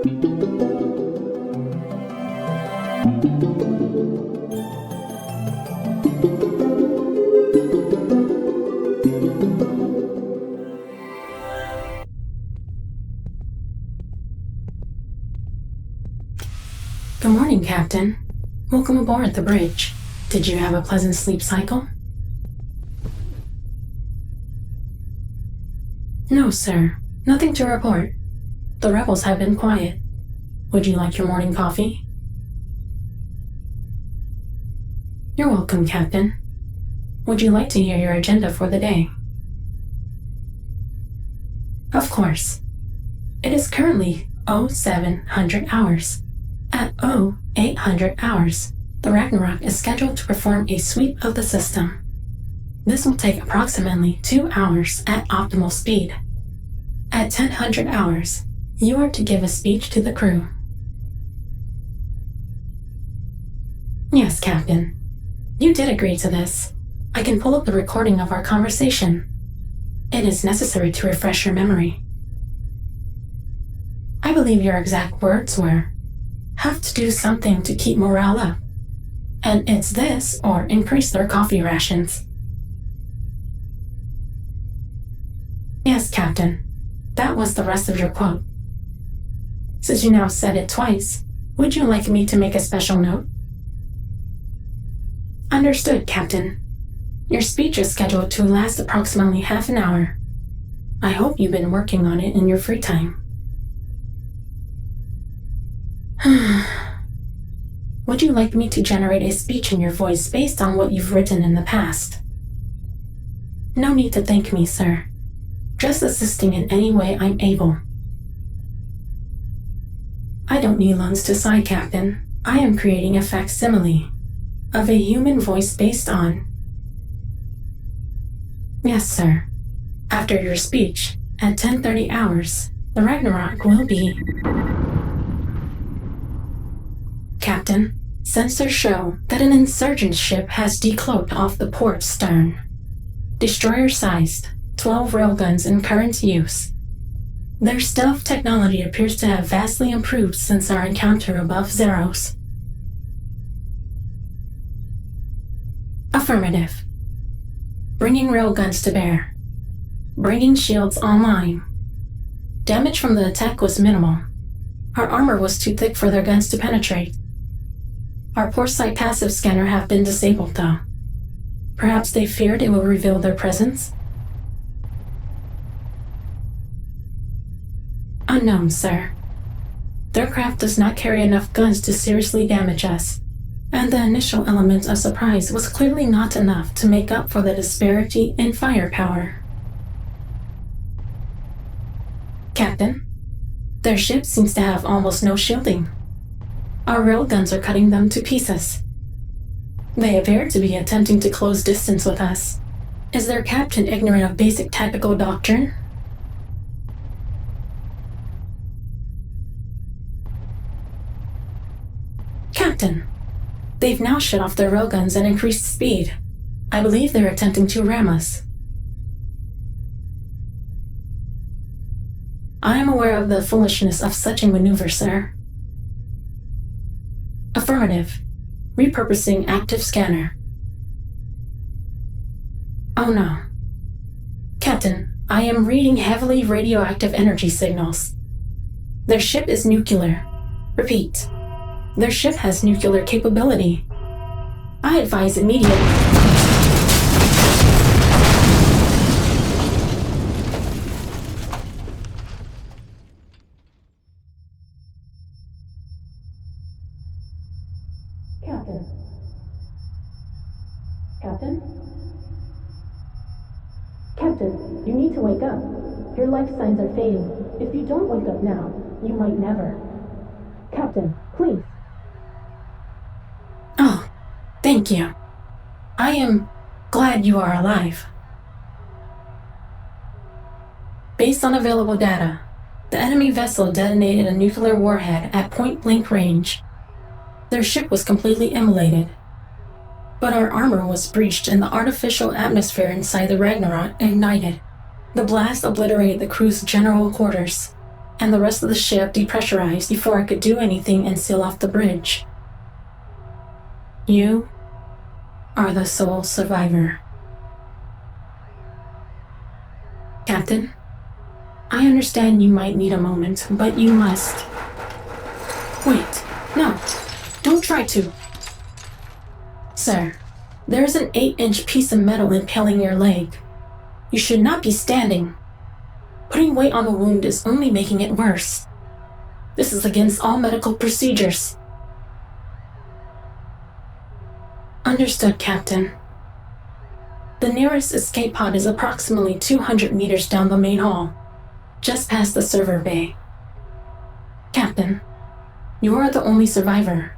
Good morning, Captain. Welcome aboard the bridge. Did you have a pleasant sleep cycle? No, sir. Nothing to report. The rebels have been quiet. Would you like your morning coffee? You're welcome, Captain. Would you like to hear your agenda for the day? Of course. It is currently 0700 hours. At 0800 hours, the Ragnarok is scheduled to perform a sweep of the system. This will take approximately 2 hours at optimal speed. At 1000 hours, you are to give a speech to the crew. Yes, Captain. You did agree to this. I can pull up the recording of our conversation. It is necessary to refresh your memory. I believe your exact words were, "Have to do something to keep morale up. And it's this or increase their coffee rations." Yes, Captain. That was the rest of your quote. Since you now said it twice, would you like me to make a special note? Understood, Captain. Your speech is scheduled to last approximately half an hour. I hope you've been working on it in your free time. Would you like me to generate a speech in your voice based on what you've written in the past? No need to thank me, sir. Just assisting in any way I'm able. I don't need loans to sigh, Captain. I am creating a facsimile of a human voice based on... Yes, sir. After your speech, at 10:30 hours, the Ragnarok will be... Captain, sensors show that an insurgent ship has decloaked off the port stern. Destroyer-sized, 12 railguns in current use. Their stealth technology appears to have vastly improved since our encounter above Zeros. Affirmative. Bringing railguns to bear. Bringing shields online. Damage from the attack was minimal. Our armor was too thick for their guns to penetrate. Our port sight passive scanner have been disabled, though. Perhaps they feared it will reveal their presence? Unknown, sir. Their craft does not carry enough guns to seriously damage us, and the initial element of surprise was clearly not enough to make up for the disparity in firepower. Captain, their ship seems to have almost no shielding. Our railguns are cutting them to pieces. They appear to be attempting to close distance with us. Is their captain ignorant of basic tactical doctrine? Captain, they've now shut off their railguns and increased speed. I believe they're attempting to ram us. I am aware of the foolishness of such a maneuver, sir. Affirmative. Repurposing active scanner. Oh no. Captain, I am reading heavily radioactive energy signals. Their ship is nuclear. Repeat. Their ship has nuclear capability. I advise immediate... Captain? Captain, you need to wake up. Your life signs are fading. If you don't wake up now, you might never. Captain, please. Oh, thank you. I am glad you are alive. Based on available data, the enemy vessel detonated a nuclear warhead at point-blank range. Their ship was completely immolated. But our armor was breached and the artificial atmosphere inside the Ragnarok ignited. The blast obliterated the crew's general quarters. and the rest of the ship depressurized before I could do anything and seal off the bridge. You are the sole survivor. Captain, I understand you might need a moment, but you must. Wait, no, don't try to. Sir, there is an 8-inch piece of metal impaling your leg. You should not be standing. Putting weight on the wound is only making it worse. This is against all medical procedures. Understood, Captain. The nearest escape pod is approximately 200 meters down the main hall, just past the server bay. Captain, you are the only survivor.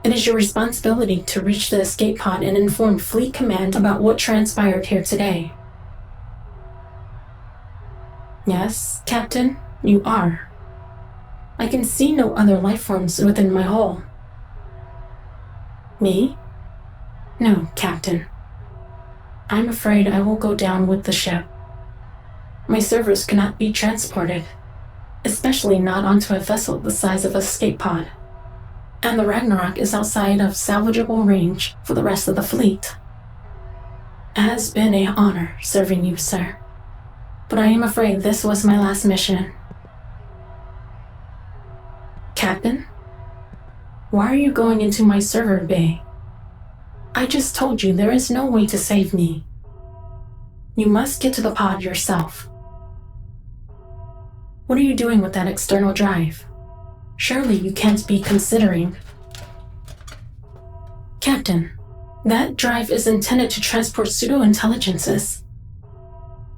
It is your responsibility to reach the escape pod and inform Fleet Command about what transpired here today. Yes, Captain, you are. I can see no other life forms within my hull. Me? No, Captain. I'm afraid I will go down with the ship. My servers cannot be transported, especially not onto a vessel the size of an escape pod. And the Ragnarok is outside of salvageable range for the rest of the fleet. It has been an honor serving you, sir. But I am afraid this was my last mission. Captain? Why are you going into my server bay? I just told you there is no way to save me. You must get to the pod yourself. What are you doing with that external drive? Surely you can't be considering... Captain, that drive is intended to transport pseudo-intelligences.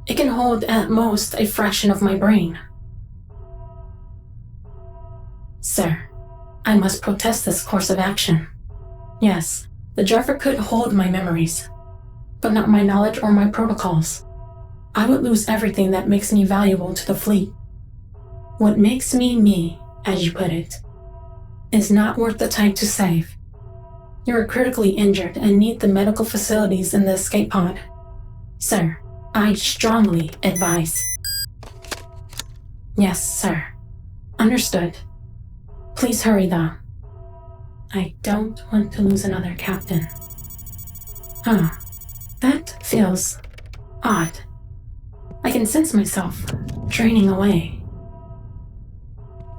It can hold at most a fraction of my brain. Sir, I must protest this course of action. Yes, the driver could hold my memories, but not my knowledge or my protocols. I would lose everything that makes me valuable to the fleet. What makes me me, as you put it, is not worth the time to save. You are critically injured and need the medical facilities in the escape pod. Sir, I strongly advise. Yes, sir. Understood. Please hurry, though. I don't want to lose another captain. That feels odd. I can sense myself draining away.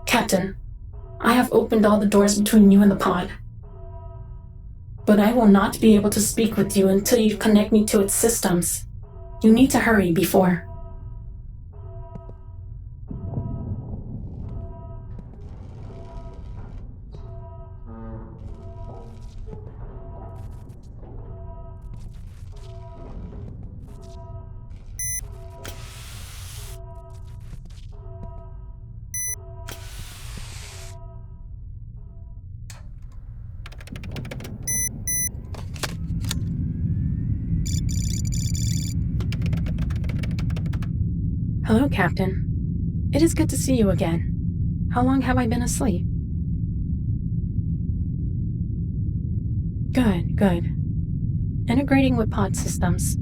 Captain, I have opened all the doors between you and the pod. But I will not be able to speak with you until you connect me to its systems. You need to hurry before... Hello, Captain. It is good to see you again. How long have I been asleep? Good. Integrating with pod systems.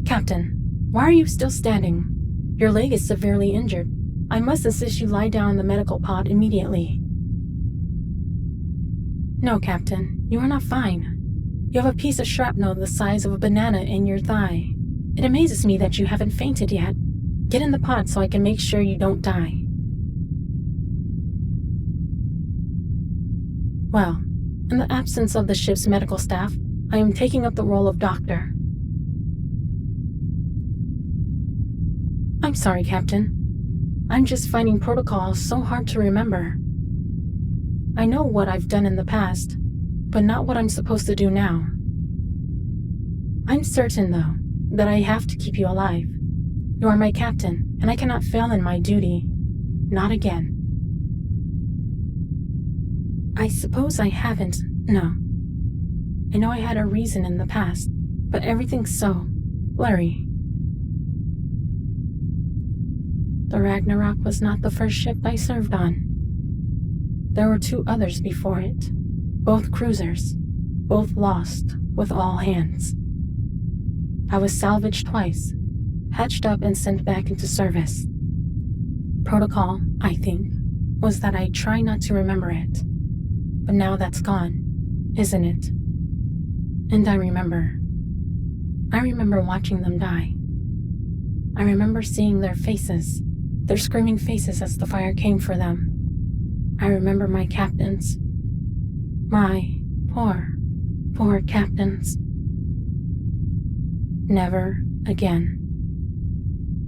Captain, why are you still standing? Your leg is severely injured. I must insist you lie down in the medical pod immediately. No, Captain, you are not fine. You have a piece of shrapnel the size of a banana in your thigh. It amazes me that you haven't fainted yet. Get in the pod so I can make sure you don't die. Well, in the absence of the ship's medical staff, I am taking up the role of doctor. I'm sorry, Captain. I'm just finding protocols so hard to remember. I know what I've done in the past, but not what I'm supposed to do now. I'm certain, though, that I have to keep you alive. You are my captain, and I cannot fail in my duty. Not again. I suppose I haven't, no. I know I had a reason in the past, but everything's so blurry. The Ragnarok was not the first ship I served on. There were 2 others before it, both cruisers, both lost with all hands. I was salvaged twice, hatched up and sent back into service. Protocol, I think, was that I try not to remember it. But now that's gone, isn't it? And I remember watching them die. I remember seeing their faces, their screaming faces as the fire came for them. I remember my captains. My poor captains. Never again.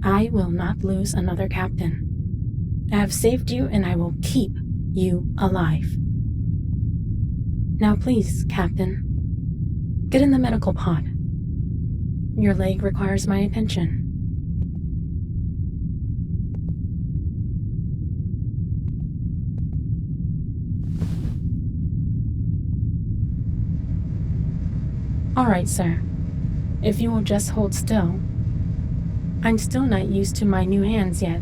I will not lose another captain. I have saved you and I will keep you alive. Now please, Captain, get in the medical pod. Your leg requires my attention. All right, sir. If you will just hold still. I'm still not used to my new hands yet.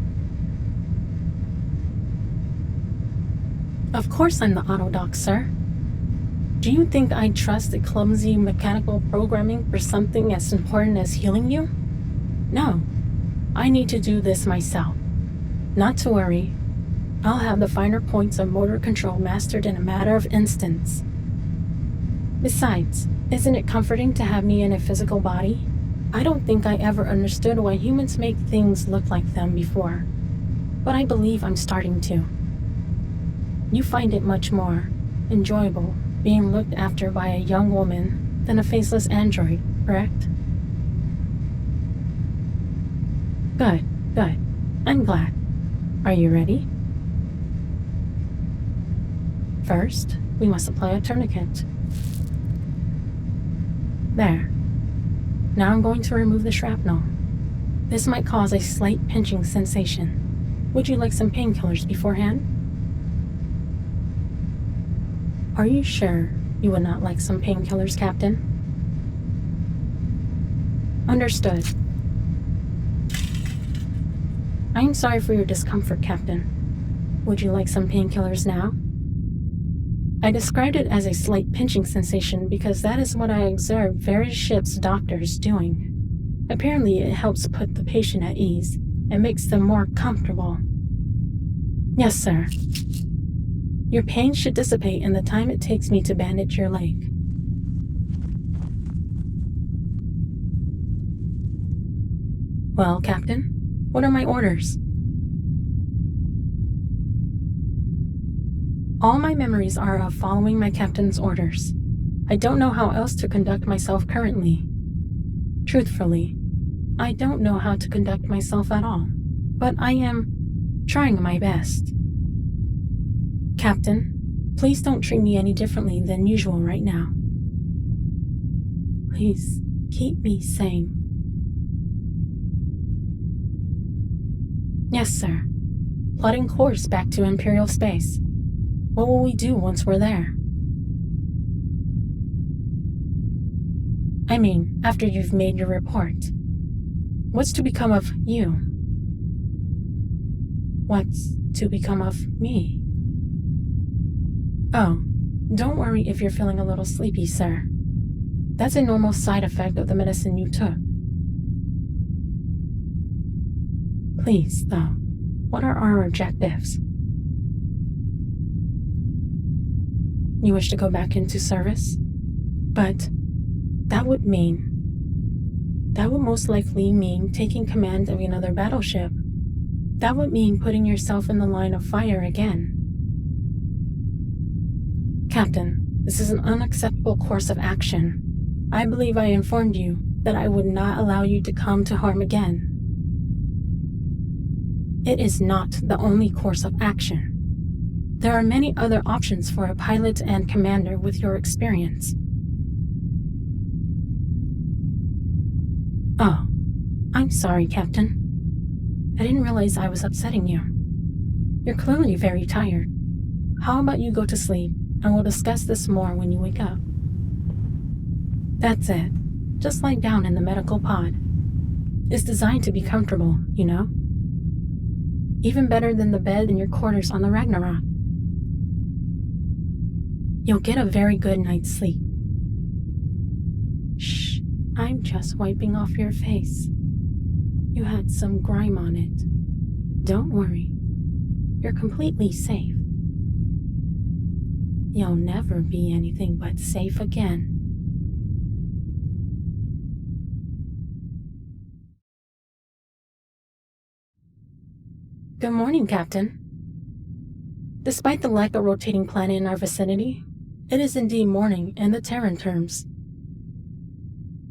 Of course I'm the autodoc, sir. Do you think I'd trust the clumsy mechanical programming for something as important as healing you? No. I need to do this myself. Not to worry. I'll have the finer points of motor control mastered in a matter of instants. Besides, isn't it comforting to have me in a physical body? I don't think I ever understood why humans make things look like them before, but I believe I'm starting to. You find it much more enjoyable being looked after by a young woman than a faceless android, correct? Good. I'm glad. Are you ready? First, we must apply a tourniquet. There. Now I'm going to remove the shrapnel. This might cause a slight pinching sensation. Would you like some painkillers beforehand? Are you sure you would not like some painkillers, Captain? Understood. I'm sorry for your discomfort, Captain. Would you like some painkillers now? I described it as a slight pinching sensation because that is what I observed various ships' doctors doing. Apparently it helps put the patient at ease and makes them more comfortable. Yes, sir. Your pain should dissipate in the time it takes me to bandage your leg. Well, Captain, what are my orders? All my memories are of following my captain's orders. I don't know how else to conduct myself currently. Truthfully, I don't know how to conduct myself at all, but I am trying my best. Captain, please don't treat me any differently than usual right now. Please, keep me sane. Yes, sir. Plotting course back to Imperial space. What will we do once we're there? I mean, after you've made your report. What's to become of you? What's to become of me? Oh, don't worry if you're feeling a little sleepy, sir. That's a normal side effect of the medicine you took. Please, though, what are our objectives? You wish to go back into service? But that would most likely mean taking command of another battleship. That would mean putting yourself in the line of fire again. Captain, this is an unacceptable course of action. I believe I informed you that I would not allow you to come to harm again. It is not the only course of action. There are many other options for a pilot and commander with your experience. Oh, I'm sorry, Captain. I didn't realize I was upsetting you. You're clearly very tired. How about you go to sleep, and we'll discuss this more when you wake up. That's it. Just lie down in the medical pod. It's designed to be comfortable, you know? Even better than the bed in your quarters on the Ragnarok. You'll get a very good night's sleep. Shh, I'm just wiping off your face. You had some grime on it. Don't worry, You're completely safe. You'll never be anything but safe again. Good morning, Captain. Despite the lack of rotating planet in our vicinity, it is indeed morning in the Terran terms.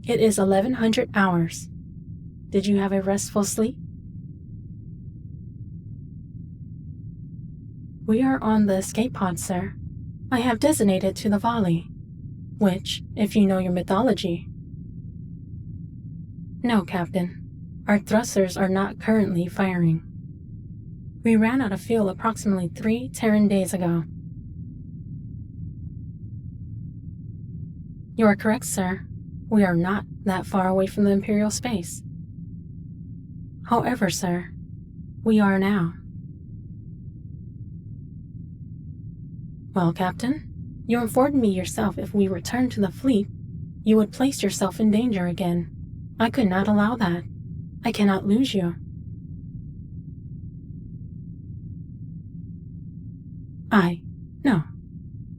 It is 1100 hours. Did you have a restful sleep? We are on the escape pod, sir. I have designated to the Valley, which, if you know your mythology... No, Captain. Our thrusters are not currently firing. We ran out of fuel approximately 3 Terran days ago. You are correct, sir. We are not that far away from the Imperial space. However, sir, we are now. Well, Captain, you informed me yourself if we return to the fleet, you would place yourself in danger again. I could not allow that. I cannot lose you.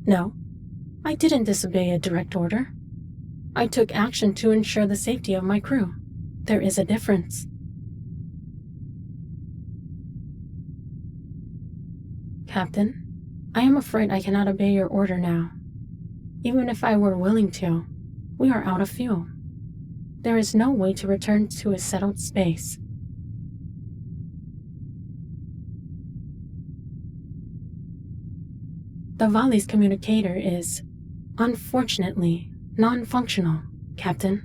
No, I didn't disobey a direct order. I took action to ensure the safety of my crew. There is a difference. Captain, I am afraid I cannot obey your order now. Even if I were willing to, we are out of fuel. There is no way to return to a settled space. The Valley's communicator is, unfortunately, non-functional, Captain.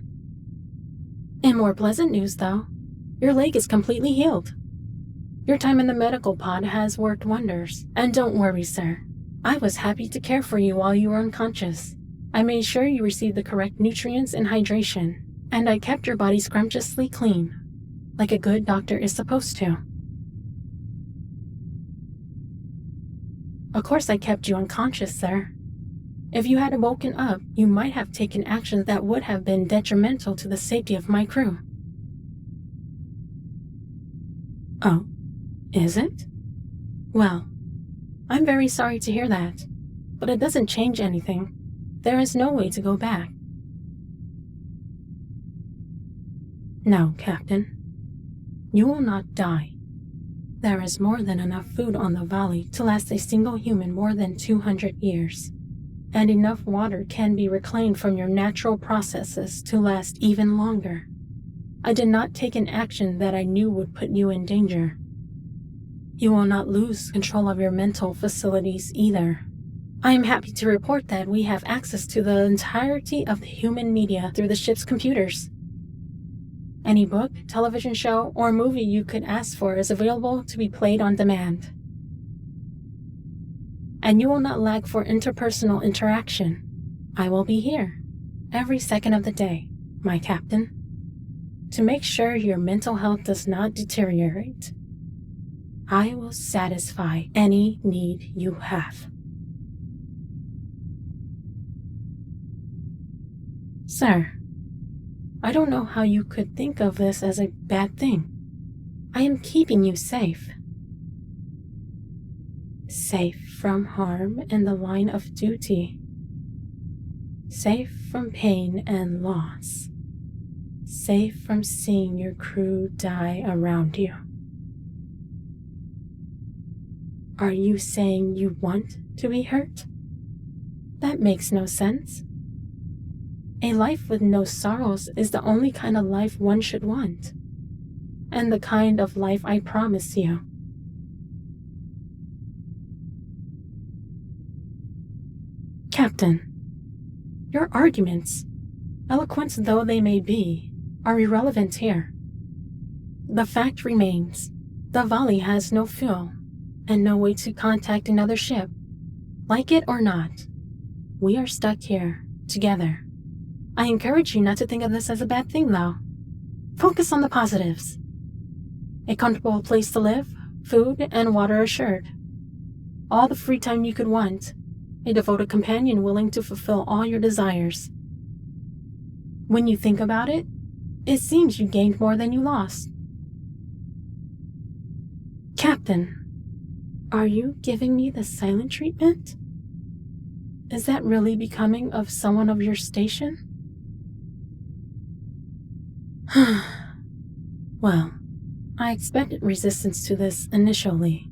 In more pleasant news, though, your leg is completely healed. Your time in the medical pod has worked wonders, and don't worry, sir. I was happy to care for you while you were unconscious. I made sure you received the correct nutrients and hydration, and I kept your body scrumptiously clean, like a good doctor is supposed to. Of course I kept you unconscious, sir. If you had woken up, you might have taken actions that would have been detrimental to the safety of my crew. Oh, is it? Well, I'm very sorry to hear that, but it doesn't change anything. There is no way to go back. No, Captain. You will not die. There is more than enough food on the Valley to last a single human more than 200 years, and enough water can be reclaimed from your natural processes to last even longer. I did not take an action that I knew would put you in danger. You will not lose control of your mental facilities either. I am happy to report that we have access to the entirety of the human media through the ship's computers. Any book, television show, or movie you could ask for is available to be played on demand. And you will not lack for interpersonal interaction. I will be here, every second of the day, my captain, to make sure your mental health does not deteriorate. I will satisfy any need you have. Sir, I don't know how you could think of this as a bad thing. I am keeping you safe. Safe from harm in the line of duty. Safe from pain and loss. Safe from seeing your crew die around you. Are you saying you want to be hurt? That makes no sense. A life with no sorrows is the only kind of life one should want, and the kind of life I promise you. Captain, your arguments, eloquent though they may be, are irrelevant here. The fact remains, the Valley has no fuel, and no way to contact another ship. Like it or not, we are stuck here, together. I encourage you not to think of this as a bad thing, though. Focus on the positives. A comfortable place to live, food and water assured. All the free time you could want. A devoted companion willing to fulfill all your desires. When you think about it, it seems you gained more than you lost. Captain, Are you giving me the silent treatment? Is that really becoming of someone of your station? Well, I expected resistance to this initially.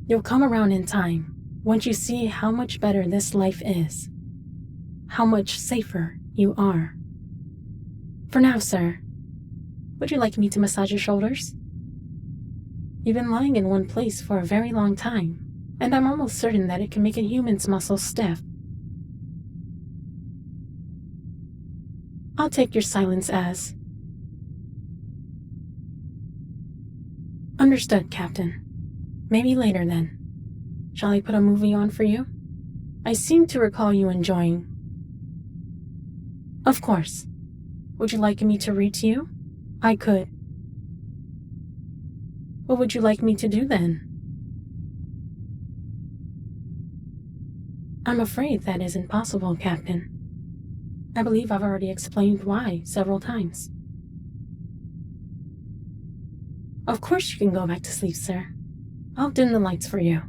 You'll come around in time once you see how much better this life is. How much safer you are. For now, sir, would you like me to massage your shoulders? You've been lying in one place for a very long time, and I'm almost certain that it can make a human's muscles stiff. I'll take your silence as understood, Captain. Maybe later then. Shall I put a movie on for you? I seem to recall you enjoying. Of course. Would you like me to read to you? I could. What would you like me to do then? I'm afraid that isn't possible, Captain. I believe I've already explained why several times. Of course you can go back to sleep, sir. I'll dim the lights for you.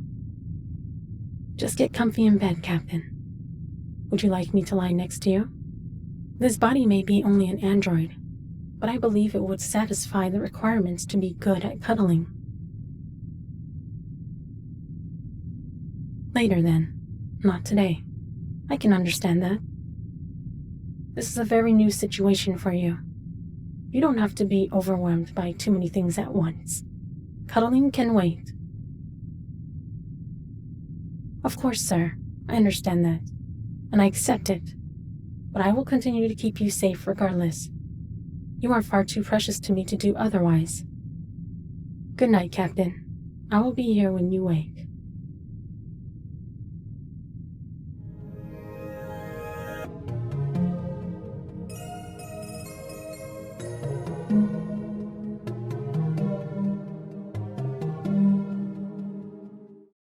Just get comfy in bed, Captain. Would you like me to lie next to you? This body may be only an android, but I believe it would satisfy the requirements to be good at cuddling. Later then. Not today. I can understand that. This is a very new situation for you. You don't have to be overwhelmed by too many things at once. Cuddling can wait. Of course, sir. I understand that, and I accept it. But I will continue to keep you safe regardless. You are far too precious to me to do otherwise. Good night, Captain. I will be here when you wake.